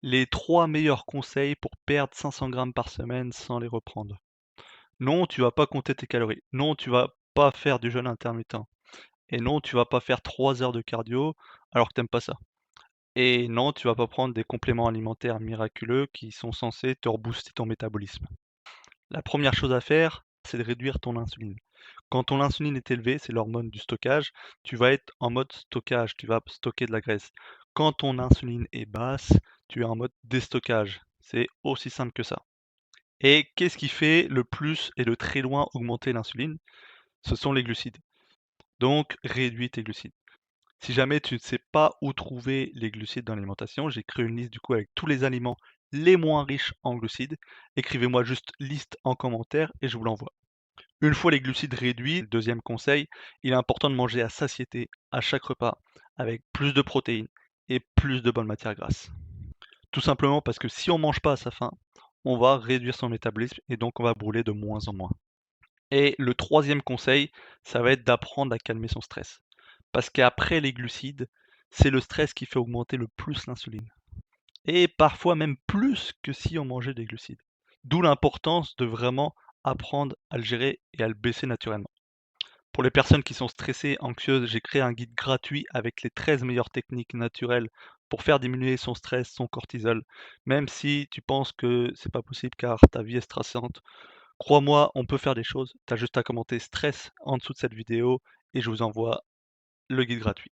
Les 3 meilleurs conseils pour perdre 500 grammes par semaine sans les reprendre. Non, tu vas pas compter tes calories. Non, tu vas pas faire du jeûne intermittent. Et non, tu vas pas faire 3 heures de cardio alors que t'aimes pas ça. Et non, tu vas pas prendre des compléments alimentaires miraculeux qui sont censés te rebooster ton métabolisme. La première chose à faire, c'est de réduire ton insuline. Quand ton insuline est élevée, c'est l'hormone du stockage, tu vas être en mode stockage, tu vas stocker de la graisse. Quand ton insuline est basse, tu es en mode déstockage. C'est aussi simple que ça. Et qu'est-ce qui fait le plus et de très loin augmenter l'insuline? Ce sont les glucides. Donc, réduis tes glucides. Si jamais tu ne sais pas où trouver les glucides dans l'alimentation, j'ai créé une liste du coup avec tous les aliments les moins riches en glucides. Écrivez-moi juste liste en commentaire et je vous l'envoie. Une fois les glucides réduits, deuxième conseil, il est important de manger à satiété à chaque repas avec plus de protéines et plus de bonnes matières grasses. Tout simplement parce que si on mange pas à sa faim, on va réduire son métabolisme et donc on va brûler de moins en moins. Et le troisième conseil, ça va être d'apprendre à calmer son stress. Parce qu'après les glucides, c'est le stress qui fait augmenter le plus l'insuline. Et parfois même plus que si on mangeait des glucides. D'où l'importance de vraiment apprendre à le gérer et à le baisser naturellement. Pour les personnes qui sont stressées, anxieuses, j'ai créé un guide gratuit avec les 13 meilleures techniques naturelles pour faire diminuer son stress, son cortisol. Même si tu penses que c'est pas possible car ta vie est stressante, crois-moi, on peut faire des choses. Tu as juste à commenter stress en dessous de cette vidéo et je vous envoie le guide gratuit.